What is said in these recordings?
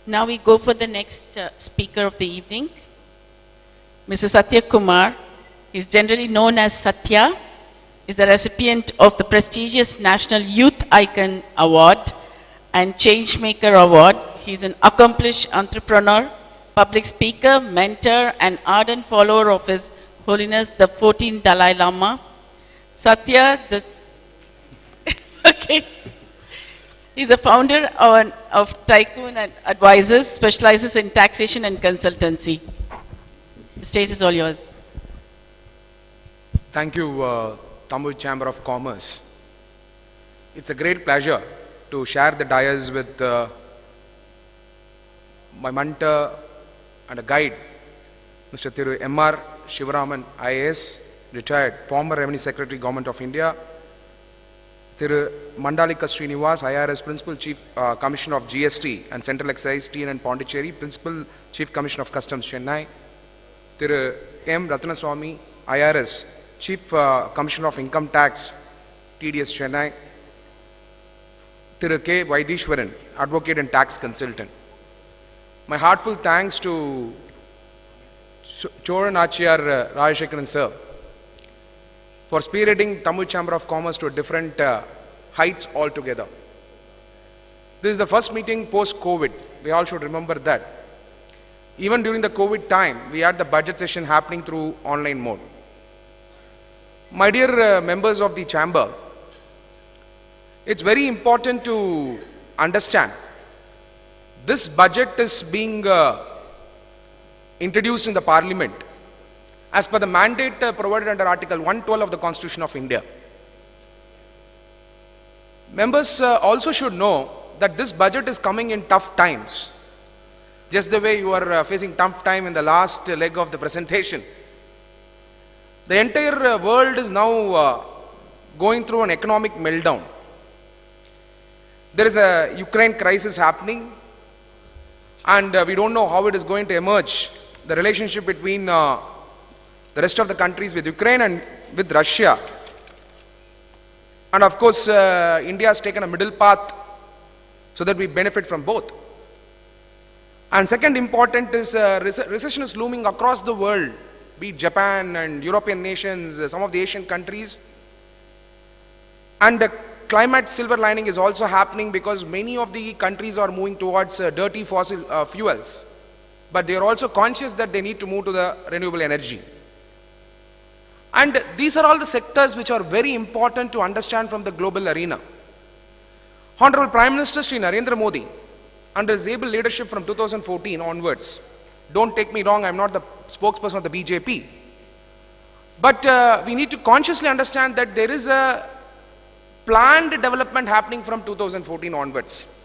Now we go for the next speaker of the evening, Mr. Sathya Kumar. He is generally known as Sathya. He is the recipient of the prestigious National Youth Icon Award and Changemaker Award. He is an accomplished entrepreneur, public speaker, mentor, and ardent follower of His Holiness the 14th Dalai Lama. Sathya, okay. He's a founder of Tycoon and Advisors, specializes in taxation and consultancy. The stage is all yours. Thank you, Tamil Chamber of Commerce. It's a great pleasure to share the dais with my mentor and a guide, Mr. Thiru M.R. Shivaraman, IAS, retired, former Revenue Secretary, Government of India, Thiru Mandalika Srinivas, IRS, Principal Chief Commissioner of GST and Central Excise, TN and Pondicherry, Principal Chief Commissioner of Customs, Chennai, Thiru M. Ratnaswamy, IRS, Chief Commissioner of Income Tax, TDS, Chennai, Thiru K. Vaidishwaran, Advocate and Tax Consultant. My heartfelt thanks to Choran Achiyar Rajashekaran sir for spearheading Tamil Chamber of Commerce to different heights altogether. This is the first meeting post-COVID. We all should remember that. Even during the COVID time, we had the budget session happening through online mode. My dear members of the Chamber, it's very important to understand this budget is being introduced in the Parliament as per the mandate provided under Article 112 of the Constitution of India. Members also should know that this budget is coming in tough times. Just the way you are facing tough time in the last leg of the presentation. The entire world is now going through an economic meltdown. There is a Ukraine crisis happening, and we don't know how it is going to emerge. The relationship between the rest of the countries with Ukraine and with Russia. And of course, India has taken a middle path so that we benefit from both. And second important is recession is looming across the world, be it Japan and European nations, some of the Asian countries. And the climate silver lining is also happening because many of the countries are moving towards dirty fossil fuels. But they are also conscious that they need to move to the renewable energy. And these are all the sectors which are very important to understand from the global arena. Honorable Prime Minister Shri Narendra Modi, under his able leadership from 2014 onwards, don't take me wrong, I'm not the spokesperson of the BJP, but we need to consciously understand that there is a planned development happening from 2014 onwards.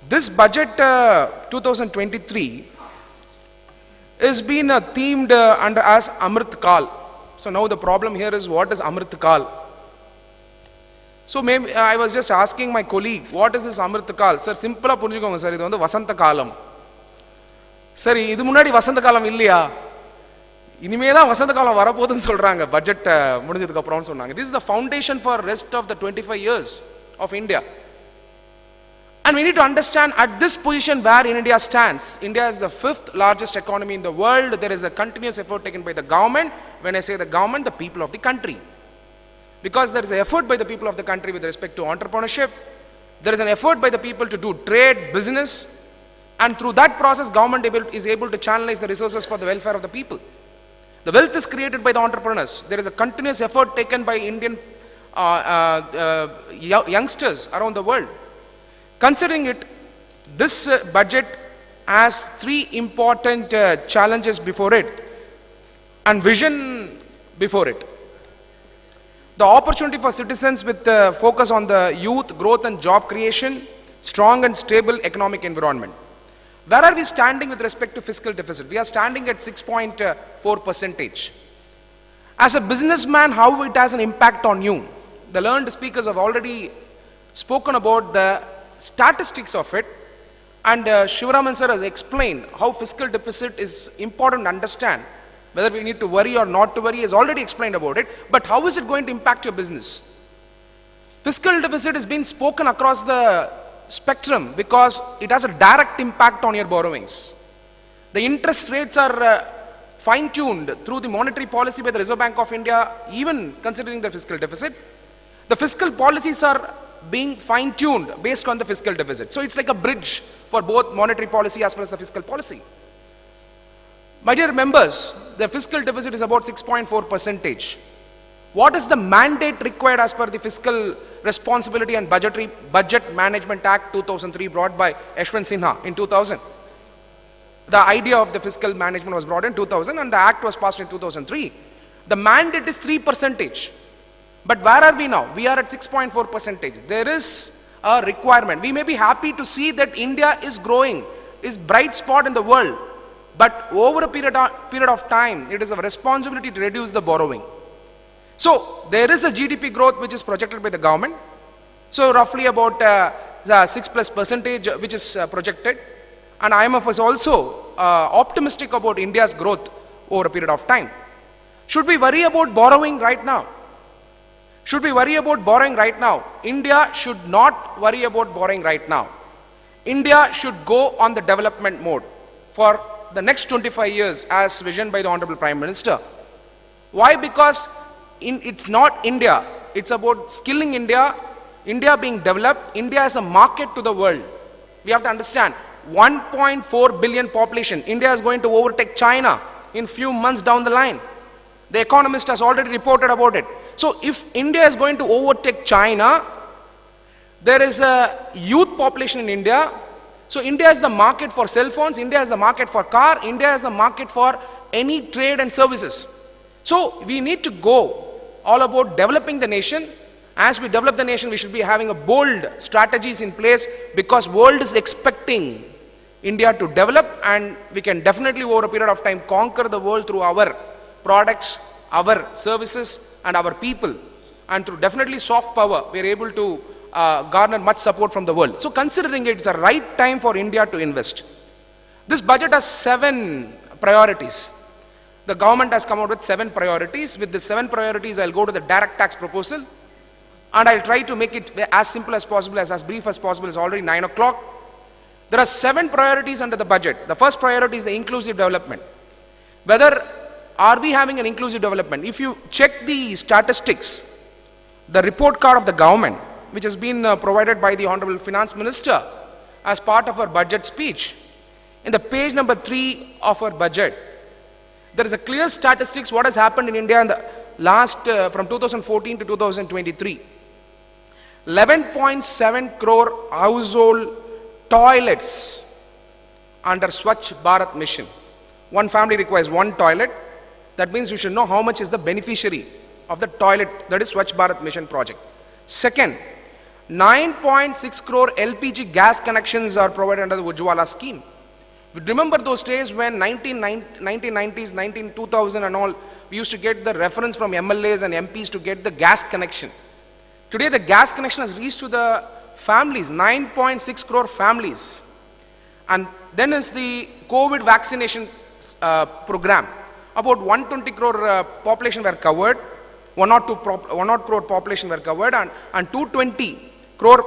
This budget 2023 is being themed under as Amrit Kal. So now the problem here is, what is Amrit Kal? So maybe I was just asking my colleague, what is this Amrit Kal? Sir, simple புரிஞ்சுக்கோங்க sir, இது வந்து வசந்த காலம். சரி, இது முன்னாடி வசந்த காலம் இல்லையா? இனிமே தான் வசந்த காலம் வரப்போகுதுன்னு சொல்றாங்க பட்ஜெட் முடிஞ்சதுக்கு அப்புறம்னு சொன்னாங்க. This is the foundation for rest of the 25 years of India. And we need to understand at this position where India stands. India is the 5th largest economy in the world. There is a continuous effort taken by the government. When I say the government, the people of the country. Because there is an effort by the people of the country with respect to entrepreneurship. There is an effort by the people to do trade, business. And through that process, government is able to channelize the resources for the welfare of the people. The wealth is created by the entrepreneurs. There is a continuous effort taken by Indian youngsters around the world. Considering it, this budget has 3 important challenges before it and vision before it. The opportunity for citizens with focus on the youth, growth and job creation, strong and stable economic environment. Where are we standing with respect to fiscal deficit? We are standing at 6.4%. As a businessman, how it has an impact on you? The learned speakers have already spoken about the statistics of it, and Shivaraman sir has explained how fiscal deficit is important to understand. Whether we need to worry or not to worry, he has already explained about it, but how is it going to impact your business? Fiscal deficit has been spoken across the spectrum because it has a direct impact on your borrowings. The interest rates are fine-tuned through the monetary policy by the Reserve Bank of India, even considering the fiscal deficit. The fiscal policies are being fine-tuned based on the fiscal deficit. So it's like a bridge for both monetary policy as well as the fiscal policy. My dear members, the fiscal deficit is about 6.4%. What is the mandate required as per the Fiscal Responsibility and Budget Management Act 2003 brought by Yashwant Sinha in 2000? The idea of the fiscal management was brought in 2000 and the act was passed in 2003. The mandate is 3%. But where are we now? We are at 6.4%. There is a requirement. We may be happy to see that India is growing, is bright spot in the world. But over a period of time, it is a responsibility to reduce the borrowing. So there is a GDP growth which is projected by the government. So roughly about 6+% which is projected. And IMF was also optimistic about India's growth over a period of time. Should we worry about borrowing right now? Should we worry about borrowing right now? India should not worry about borrowing right now. India should go on the development mode for the next 25 years as visioned by the Honorable Prime Minister. Why? Because it's not India. It's about skilling India, India being developed. India is a market to the world. We have to understand, 1.4 billion population. India is going to overtake China in few months down the line. The Economist has already reported about it. So if India is going to overtake China, there is a youth population in India. So India is the market for cell phones, India is the market for car, India is the market for any trade and services. So we need to go all about developing the nation. As we develop the nation, we should be having a bold strategies in place because world is expecting India to develop, and we can definitely over a period of time conquer the world through our products, our services and our people, and through definitely soft power we are able to garner much support from the world. So considering it's a right time for India to invest. This budget has 7 priorities. The government has come out with 7 priorities. With the 7 priorities, I'll go to the direct tax proposal and I'll try to make it as simple as possible, as brief as possible. It's already 9 o'clock. There are 7 priorities under the budget. The first priority is the inclusive development. Whether are we having an inclusive development? If you check the statistics, the report card of the government, which has been provided by the Honorable Finance Minister as part of her budget speech, in the page number 3 of her budget, there is a clear statistics what has happened in India in the last, from 2014 to 2023. 11.7 crore household toilets under Swachh Bharat mission. One family requires 1 toilet. That means you should know how much is the beneficiary of the toilet, that is Swachh Bharat mission project. Second, 9.6 crore LPG gas connections are provided under the Ujjwala scheme. Remember those days when 1990s, 2000 and all, we used to get the reference from MLAs and MPs to get the gas connection. Today the gas connection has reached to the families, 9.6 crore families. And then is the COVID vaccination program. About 120 crore population were covered, 102 crore population were covered, and 220 crore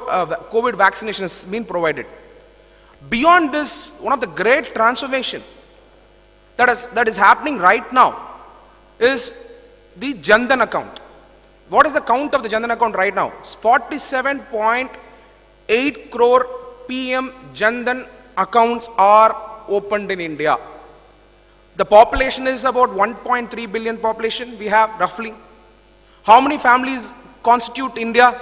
COVID vaccination has been provided. Beyond this, one of the great transformation that is happening right now is the Jan Dhan account. What is the count of the Jan Dhan account right now? 47.8 crore PM Jan Dhan accounts are opened in India. The population is about 1.3 billion population we have roughly. How many families constitute India?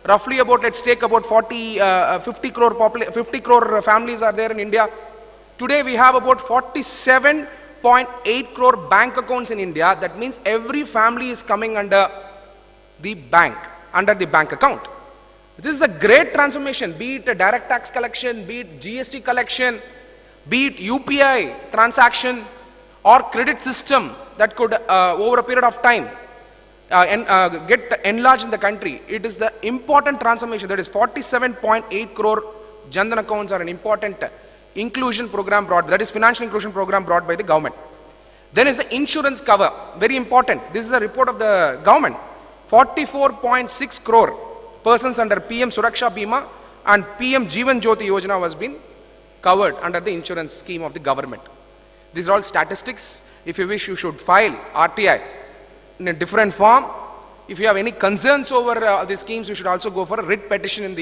Roughly about, let's take about 50 crore families are there in India. Today we have about 47.8 crore bank accounts in India. That means every family is coming under the bank account. This is a great transformation, be it a direct tax collection, be it GST collection, be it UPI transaction or credit system that could over a period of time get enlarged in the country. It is the important transformation. That is 47.8 crore Jan Dhan accounts are an important inclusion program brought, that is financial inclusion program brought by the government. Then is the insurance cover, very important. This is a report of the government. 44.6 crore persons under PM Suraksha Bima and PM Jeevan Jyoti Yojana was been covered under the insurance scheme of the government. These are all statistics. If you wish, you should file RTI in a different form. If you have any concerns over these schemes, you should also go for a writ petition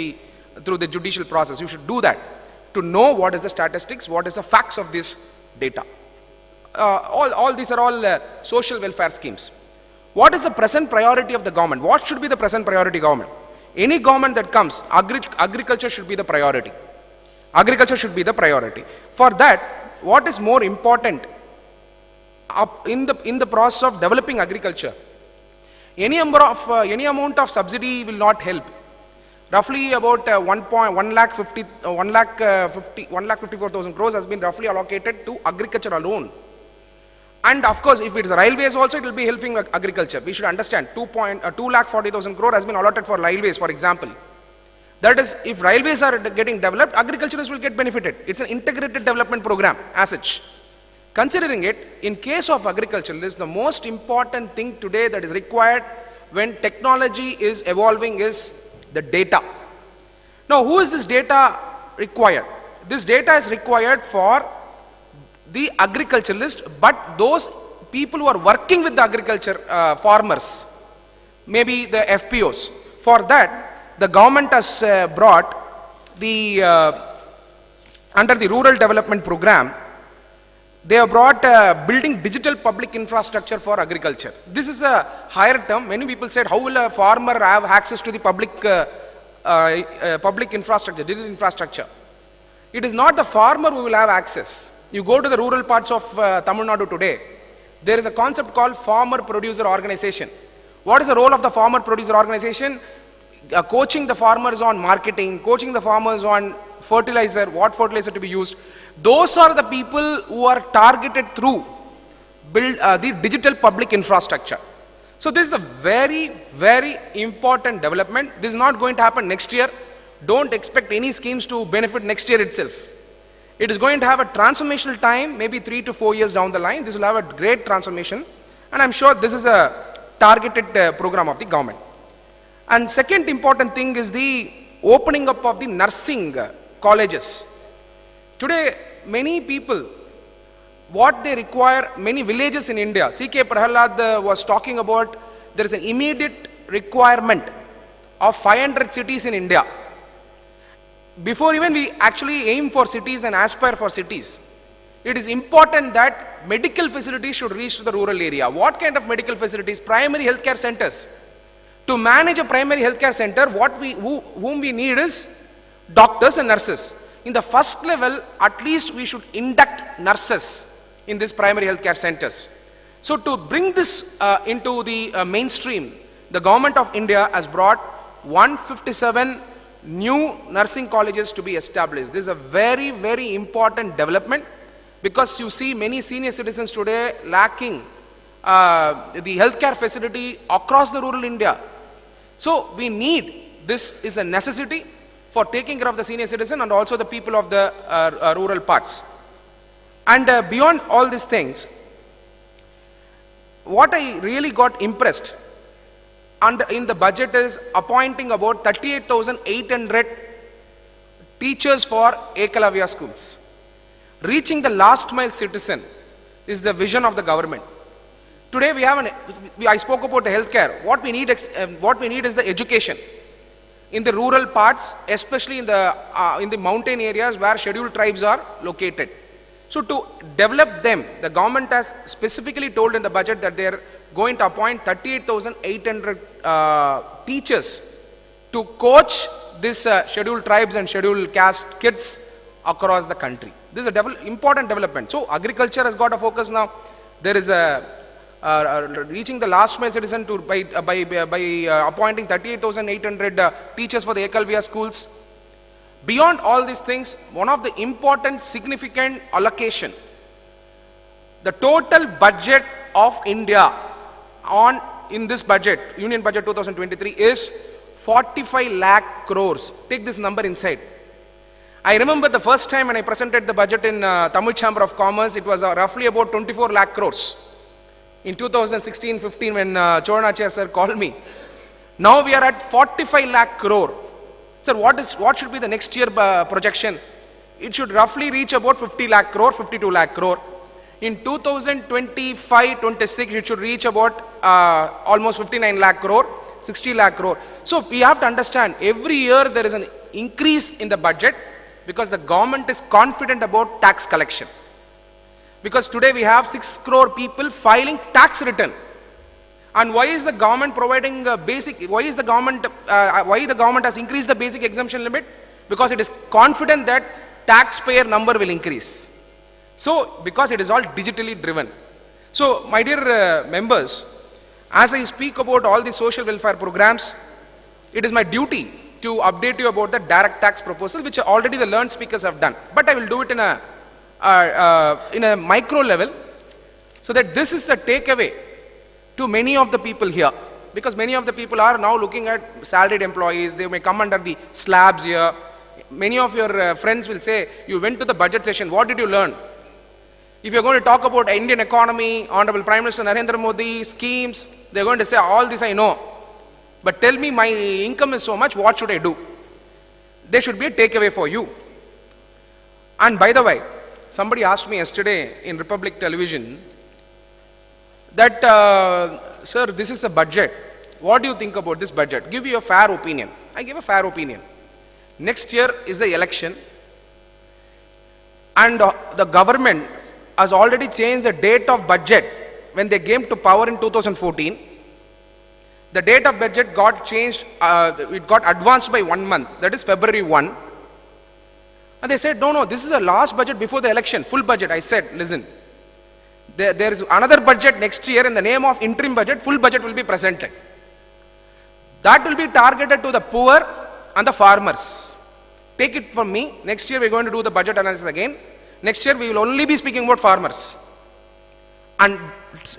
through the judicial process. You should do that to know what is the statistics, what is the facts of this data. All these are all social welfare schemes. What is the present priority of the government? What should be the present priority government? Any government that comes, agriculture should be the priority. Agriculture should be the priority. For that, what is more important in the process of developing agriculture? Any amount of subsidy will not help. Roughly about 1,54,000 crores has been roughly allocated to agriculture alone. And of course, if it is railways also, it will be helping agriculture. We should understand 2,40,000 crore has been allotted for railways, for example. That is, if railways are getting developed, agriculturists will get benefited. It's an integrated development program as such. Considering it, in case of agriculturalists, the most important thing today that is required when technology is evolving is the data. Now, who is this data required? This data is required for the agriculturalist, but those people who are working with the agriculture farmers, maybe the FPOs. For that, the government has brought the under the rural development program, they have brought building digital public infrastructure for agriculture. This is a higher term. Many people said, how will a farmer have access to the public infrastructure, digital infrastructure? It is not the farmer who will have access. You go to the rural parts of Tamil Nadu today, there is a concept called farmer producer organization. What is the role of the farmer producer organization? Coaching the farmers on marketing, coaching the farmers on fertilizer, what fertilizer to be used. Those are the people who are targeted through the digital public infrastructure. So this is a very, very important development. This is not going to happen next year. Don't expect any schemes to benefit next year itself. It is going to have a transformational time, maybe 3 to 4 years down the line. This will have a great transformation, and I'm sure this is a targeted program of the government. And second important thing is the opening up of the nursing colleges. Today, many people, what they require, many villages in India, C.K. Prahalad was talking about, there is an immediate requirement of 500 cities in India. Before even we actually aim for cities and aspire for cities, it is important that medical facilities should reach to the rural area. What kind of medical facilities? Primary healthcare centers. To manage a primary healthcare center, whom we need is doctors and nurses. In the first level, at least we should induct nurses in these primary healthcare centers. So to bring this into the mainstream, the government of India has brought 157 new nursing colleges to be established. This is a very, very important development, because you see many senior citizens today lacking the healthcare facility across the rural India. So we need, this is a necessity for taking care of the senior citizen and also the people of the rural parts. And beyond all these things, what I really got impressed in the budget is appointing about 38,800 teachers for Ekalavya schools. Reaching the last mile citizen is the vision of the government. Today we have I spoke about the healthcare. What we need is the education in the rural parts, especially in the mountain areas where scheduled tribes are located. So to develop them, the government has specifically told in the budget that they are going to appoint 38,800 teachers to coach these scheduled tribes and scheduled caste kids across the country. This is an important development. So agriculture has got a focus now. There is a reaching the last mile citizen by appointing 38,800 teachers for the Ekalavya schools. Beyond all these things, one of the important significant allocation, the total budget of India in this budget, Union Budget 2023, is 45 lakh crores. Take this number inside. I remember the first time when I presented the budget in Tamil Chamber of Commerce, it was roughly about 24 lakh crores. In 2016-15 when Choranachar sir called me. Now we are at 45 lakh crore. Sir, what should be the next year projection? It should roughly reach about 50 lakh crore, 52 lakh crore. In 2025-26, it should reach about almost 59 lakh crore, 60 lakh crore. So we have to understand, every year there is an increase in the budget because the government is confident about tax collection. Because today we have 6 crore people filing tax return. And why is the government providing why the government has increased the basic exemption limit? Because it is confident that taxpayer number will increase. So, because it is all digitally driven. So, my dear members, as I speak about all the social welfare programs, it is my duty to update you about the direct tax proposal, which already the learned speakers have done. But I will do it in a micro level, so that this is the takeaway to many of the people here. Because many of the people are now looking at salaried employees, they may come under the slabs here. Many of your friends will say, you went to the budget session, what did you learn? If you're going to talk about Indian economy, Honorable Prime Minister Narendra Modi, schemes, they're going to say, all this I know. But tell me, my income is so much, what should I do? There should be a takeaway for you. And by the way, somebody asked me yesterday in Republic Television that, sir, this is a budget. What do you think about this budget? Give you a fair opinion. I give a fair opinion. Next year is the election, and the government has already changed the date of budget. When they came to power in 2014, the date of budget got changed, it got advanced by 1 month, that is February 1. And they said, no, this is the last budget before the election, full budget. I said, listen, there is another budget next year in the name of interim budget, full budget will be presented. That will be targeted to the poor and the farmers. Take it from me, next year we are going to do the budget analysis again. Next year we will only be speaking about farmers. And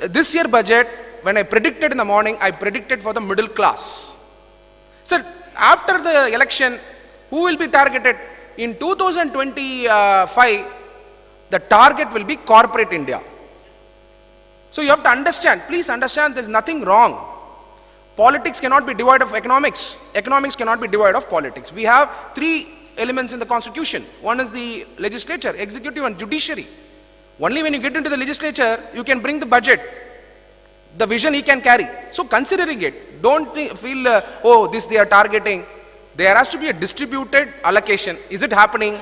this year budget, when I predicted in the morning, I predicted for the middle class. So after the election, who will be targeted? In 2025, the target will be corporate India. So you have to understand, please understand, there is nothing wrong. Politics cannot be devoid of economics. Economics cannot be devoid of politics. We have 3 elements in the constitution. One is the legislature, executive and judiciary. Only when you get into the legislature, you can bring the budget, the vision he can carry. So considering it, don't feel, this they are targeting. There has to be a distributed allocation. Is it happening?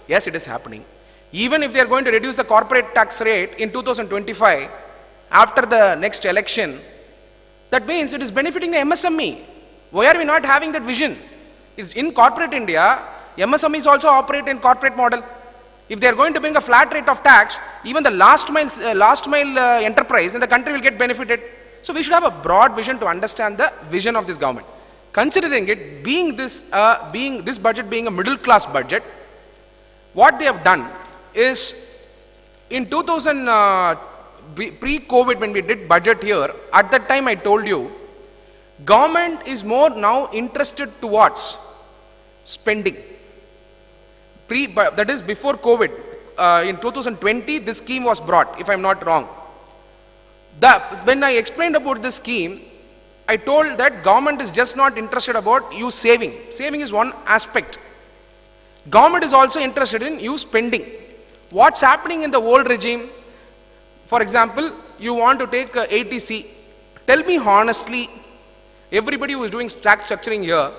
Yes, it is happening. Even if they are going to reduce the corporate tax rate in 2025, after the next election, that means it is benefiting the MSME. Why are we not having that vision? It's in corporate India, MSMEs also operate in corporate model. If they are going to bring a flat rate of tax, even the last mile enterprise in the country will get benefited. So we should have a broad vision to understand the vision of this government. Considering it, this budget being a middle class budget, what they have done is, in 2000, pre-COVID, when we did budget here, at that time I told you, government is more now interested towards spending. That is before COVID. In 2020, this scheme was brought, if I am not wrong. When I explained about this scheme, I told that government is just not interested about you saving. Saving is one aspect. Government is also interested in you spending. What's happening in the old regime? For example, you want to take ATC. Tell me honestly, everybody who is doing tax structuring here,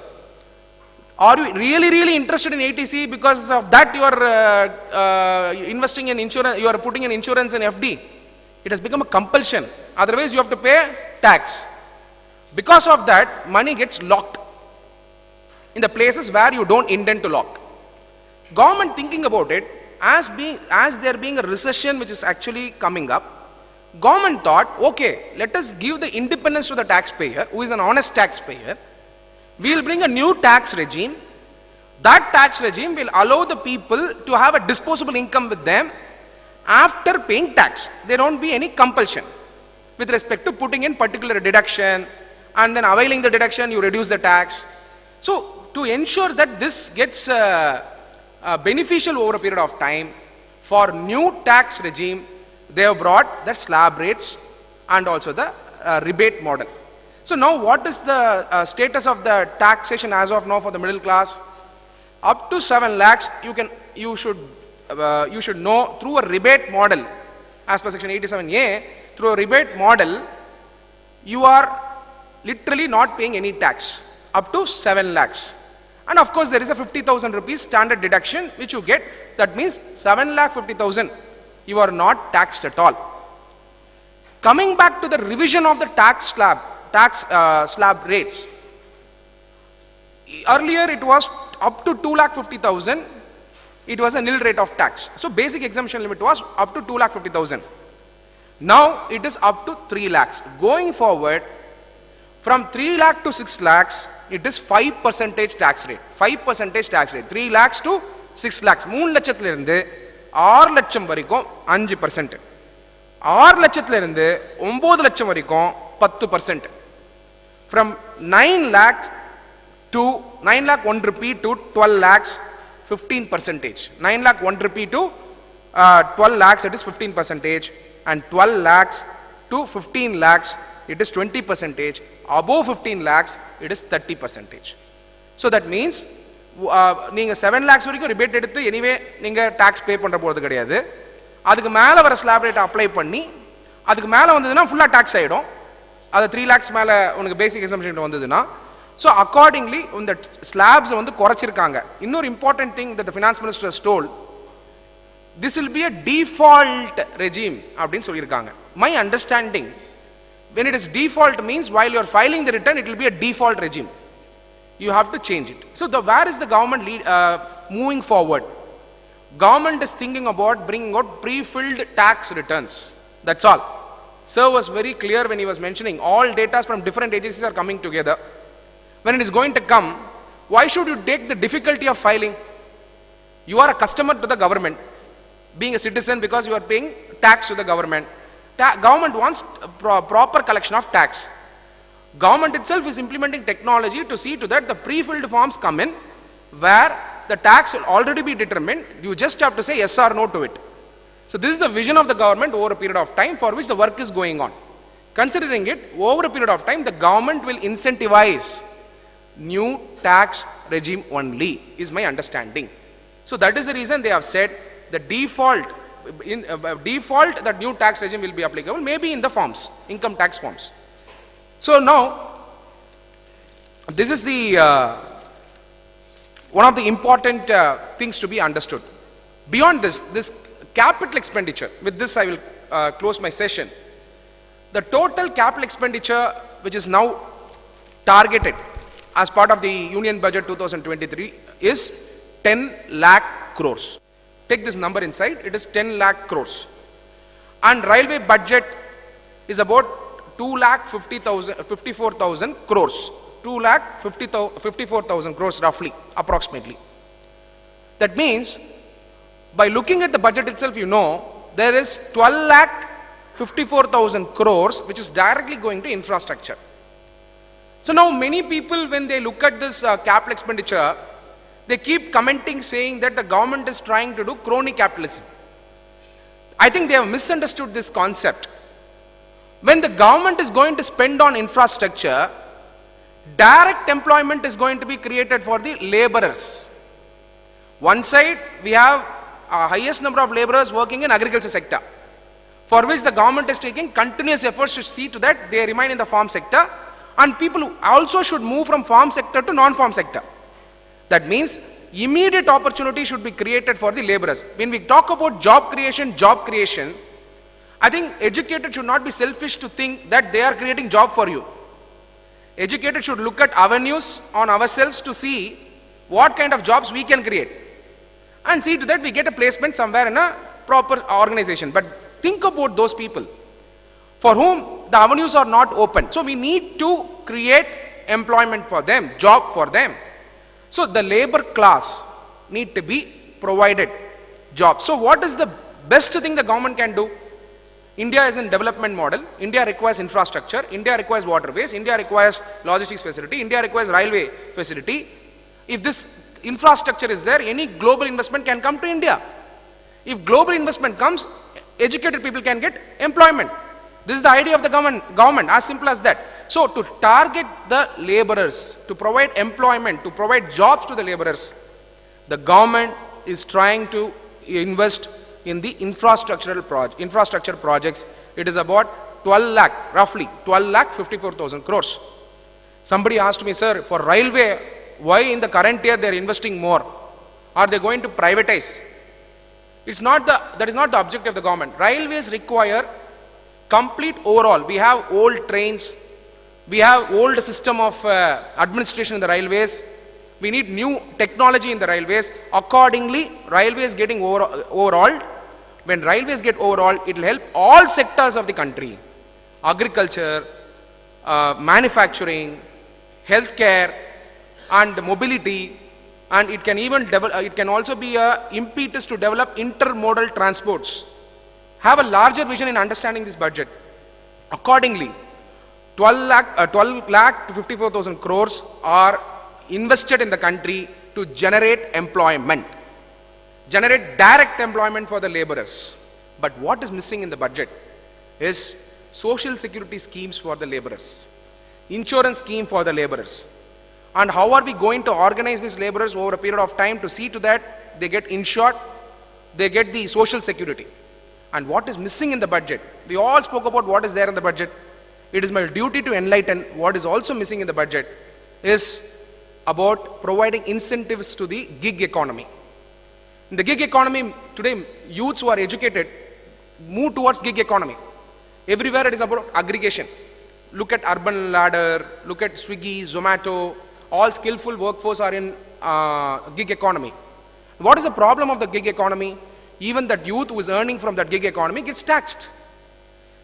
are you really interested in ATC? Because of that you are investing in insurance, you are putting in insurance in FD. It has become a compulsion. Otherwise you have to pay tax. Because of that, money gets locked in the places where you don't intend to lock. Government thinking about it, as there being a recession which is actually coming up, government thought, okay, let us give the independence to the taxpayer, who is an honest taxpayer. We will bring a new tax regime. That tax regime will allow the people to have a disposable income with them after paying tax. There won't be any compulsion with respect to putting in particular deduction, and then availing the deduction, you reduce the tax. So to ensure that this gets beneficial over a period of time, for new tax regime, they have brought the slab rates and also the rebate model. So now what is the status of the taxation as of now for the middle class? Up to 7 lakhs, you should know through a rebate model, as per section 87A, through a rebate model, you are literally not paying any tax up to 7 lakhs. And of course, there is a 50,000 rupees standard deduction which you get. That means 7,50,000, you are not taxed at all. Coming back to the revision of the tax slab rates. Earlier it was up to 2,50,000, it was a nil rate of tax. So basic exemption limit was up to 2,50,000. Now it is up to 3 lakhs. Going forward, from 3 lakh to 6 lakhs, it is 5% tax rate. 5% tax rate. 3 lakhs to 6 lakhs. 3 லட்சத்துல இருந்து 6 லட்சம் வரைக்கும் 5%. 6 லட்சத்துல இருந்து 9 லட்சம் வரைக்கும் 10%. From 9 lakhs to 9 lakh 1 rupee to 12 lakhs, 15%. 9 lakh 1 rupee to 12 lakhs, it is 15%. And 12 lakhs to 15 lakhs, it is 20%. Above 15 lakhs, it is 30%. So that means, நீங்க 7 lakhs வரைக்கும் ரிபேட் எடுத்து எனிவே நீங்க டாக்ஸ் பே பண்ற போறது கிடையாது. அதுக்கு மேல வர ஸ்லாப் ரேட் அப்ளை பண்ணி அதுக்கு மேல வந்ததுன்னா ஃபுல்லா டாக்ஸ் ஆயிடும். அது 3 lakhs மேல உங்களுக்கு பேசிக் எக்ஸம்ஷன் வந்ததுன்னா, so accordingly இந்த ஸ்லாப்ஸ் வந்து குறைச்சிருக்காங்க. இன்னொரு important thing that the finance minister has told, this will be a default regime அப்படின்னு சொல்லியிருக்காங்க. My understanding, when it is default means while you are filing the return, it will be a default regime. You have to change it. So where is the government moving forward? Government is thinking about bringing out pre-filled tax returns. That's all. Sir was very clear when he was mentioning all data from different agencies are coming together. When it is going to come, why should you take the difficulty of filing? You are a customer to the government, being a citizen, because you are paying tax to the government. Government wants proper collection of tax. Government itself is implementing technology to see to that the pre-filled forms come in, where the tax will already be determined. You just have to say yes or no to it. So this is the vision of the government over a period of time for which the work is going on. Considering it, over a period of time, the government will incentivize new tax regime only, is my understanding. So that is the reason they have said the default, that new tax regime will be applicable, maybe in the forms, income tax forms. So now, this is the one of the important things to be understood. Beyond this capital expenditure, with this I will close my session. The total capital expenditure which is now targeted as part of the Union Budget 2023 is 10 lakh crores. Take this number inside, it is 10 lakh crores. And railway budget is about 2,54,000 crores. 2,54,000 crores roughly, approximately. That means, by looking at the budget itself, you know, there is 12,54,000 crores which is directly going to infrastructure. So now many people, when they look at this capital expenditure, they keep commenting saying that the government is trying to do crony capitalism. I think they have misunderstood this concept. When the government is going to spend on infrastructure, direct employment is going to be created for the laborers. One side, we have highest number of laborers working in agriculture sector, for which the government is taking continuous efforts to see to that they remain in the farm sector, and people also should move from farm sector to non-farm sector. That means immediate opportunity should be created for the laborers. When we talk about job creation, I think educated should not be selfish to think that they are creating job for you. Educated should look at avenues on ourselves to see what kind of jobs we can create, and see to that we get a placement somewhere in a proper organization. But think about those people for whom the avenues are not open. So we need to create employment for them, job for them. So the labor class need to be provided jobs. So what is the best thing the government can do? India is in development model. India requires infrastructure. India requires waterways. India requires logistics facility. India requires railway facility. If this infrastructure is there, any global investment can come to India. If global investment comes, educated people can get employment. This is the idea of the government, as simple as that. So to target the laborers, to provide employment, to provide jobs to the laborers, the government is trying to invest in the infrastructure projects. It is about 12 lakh, roughly 12 lakh 54,000 crores. Somebody asked me, sir, for railway, why in the current year they are investing more? Are they going to privatize? That is not the objective of the government. Railways require complete overall. We have old trains, we have old system of administration in the railways. We need new technology in the railways. Accordingly, railways getting overhauled. When railways get overhauled, it will help all sectors of the country. Agriculture, manufacturing, healthcare, and mobility, and it can even it can also be a impetus to develop intermodal transports. Have a larger vision in understanding this budget. Accordingly, 12 lakh to 54,000 crores are invested in the country to generate employment, generate direct employment for the laborers. But what is missing in the budget is social security schemes for the laborers, insurance scheme for the laborers. And how are we going to organize these laborers over a period of time to see to that they get insured, they get the social security? And what is missing in the budget? We all spoke about what is there in the budget. It is my duty to enlighten what is also missing in the budget is about providing incentives to the gig economy. In the gig economy, today youths who are educated move towards gig economy. Everywhere it is about aggregation. Look at Urban Ladder, look at Swiggy, Zomato, all skillful workforce are in gig economy. What is the problem of the gig economy? Even that youth who is earning from that gig economy gets taxed.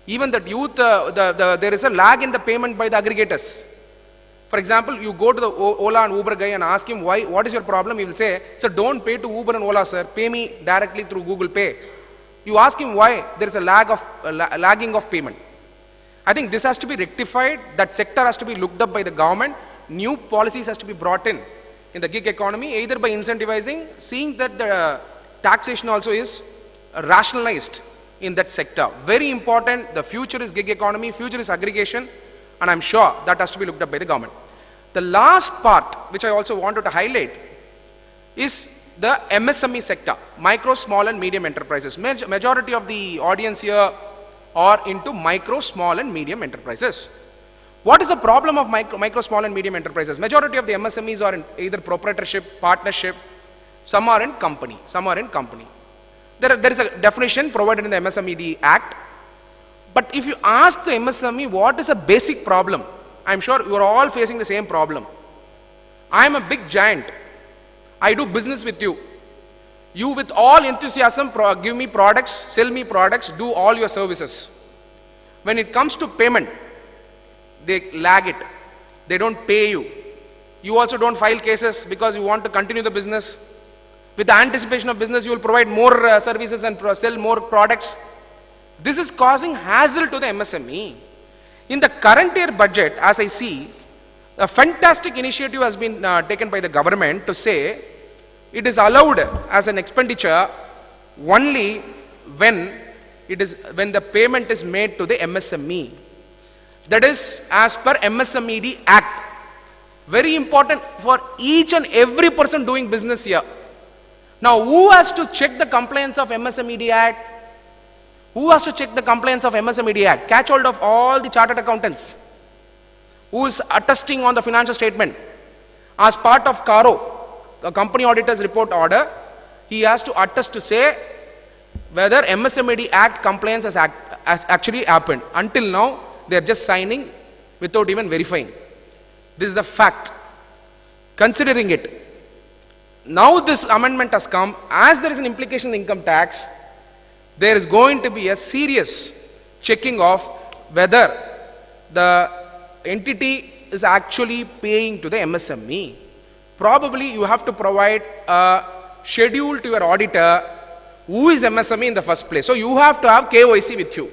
Even that youth, there is a lag in the payment by the aggregators. For example, you go to the Ola and Uber guy and ask him, why, what is your problem? He will say, sir, don't pay to Uber and Ola, sir. Pay me directly through Google Pay. You ask him why, there is a lagging of payment. I think this has to be rectified. That sector has to be looked up by the government. New policies has to be brought in the gig economy, either by incentivizing, seeing that the taxation also is rationalized in that sector. Very important. The future is gig economy, future is aggregation, and I'm sure that has to be looked up by the government. The last part, which I also wanted to highlight, is the MSME sector, micro, small and medium enterprises. Majority of the audience here are into micro, small and medium enterprises. What is the problem of micro, small and medium enterprises? Majority of the MSMEs are in either proprietorship, partnership, some are in company, There is a definition provided in the MSMED Act. But if you ask the MSME what is a basic problem, I'm sure you are all facing the same problem. I am a big giant. I do business with you. You with all enthusiasm give me products, sell me products, do all your services. When it comes to payment, they lag it. They don't pay you. You also don't file cases because you want to continue the business. With the anticipation of business, you will provide more services and sell more products. This is causing hassle to the MSME. In the current year budget, as I see, a fantastic initiative has been taken by the government to say it is allowed as an expenditure only when the payment is made to the MSME. That is as per MSMED Act. Very important for each and every person doing business here. Now, who has to check the compliance of MSMED Act? Who has to check the compliance of MSMED Act? Catch hold of all the chartered accountants. Who is attesting on the financial statement? As part of CARO, the company auditor's report order, he has to attest to say whether MSMED Act compliance has actually happened. Until now, they are just signing without even verifying. This is the fact. Considering it, now this amendment has come, as there is an implication in income tax, there is going to be a serious checking of whether the entity is actually paying to the MSME. Probably you have to provide a schedule to your auditor who is MSME in the first place. So you have to have KYC with you.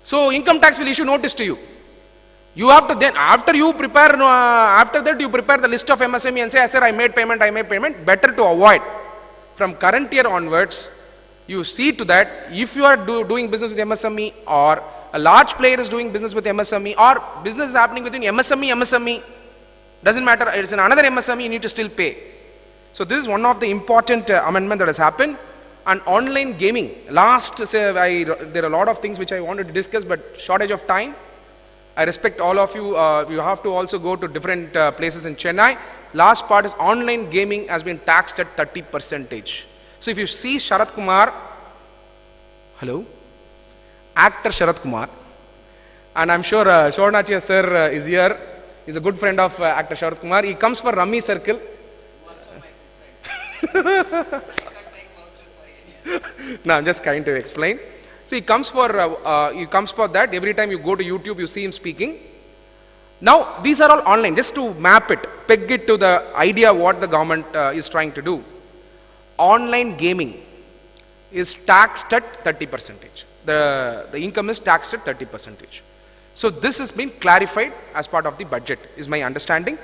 So income tax will issue notice to you. You have to then, after that you prepare the list of MSME and say, sir, I made payment. Better to avoid. From current year onwards, you see to that if you are doing business with MSME or a large player is doing business with MSME, or business is happening between MSME, doesn't matter, it's in another MSME, you need to still pay. So this is one of the important amendment that has happened. And online gaming, there are a lot of things which I wanted to discuss, but shortage of time. I respect all of you, you have to also go to different places in Chennai. Last part is online gaming has been taxed at 30%. So if you see Sharath Kumar, hello, actor Sharath Kumar, and I'm sure Shornachia sir is here, he's a good friend of actor Sharath Kumar. He comes for Rummy Circle. No, I'm just trying to explain. See, he comes for that. Every time you go to YouTube, you see him speaking. Now, these are all online, just to map it, peg it to the idea what the government is trying to do. Online gaming is taxed at 30%. The income is taxed at 30%. So this has been clarified as part of the budget, is my understanding.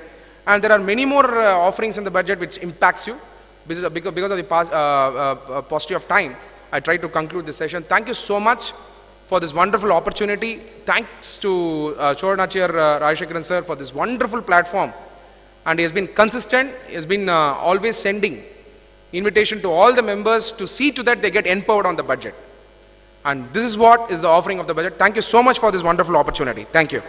And there are many more offerings in the budget which impacts you. Because of the paucity of time, I try to conclude this session. Thank you so much for this wonderful opportunity. Thanks to Choranachir Rajashekaran sir for this wonderful platform. And he has been consistent, he has been always sending invitation to all the members to see to that they get empowered on the budget. And this is what is the offering of the budget. Thank you so much for this wonderful opportunity. Thank you.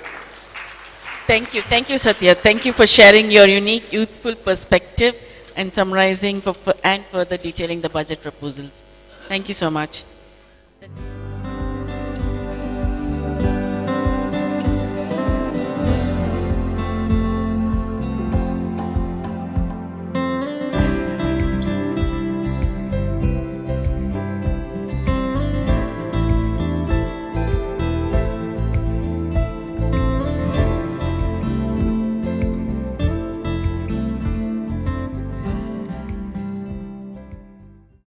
Thank you, Sathya. Thank you for sharing your unique youthful perspective and summarizing and further detailing the budget proposals. Thank you so much.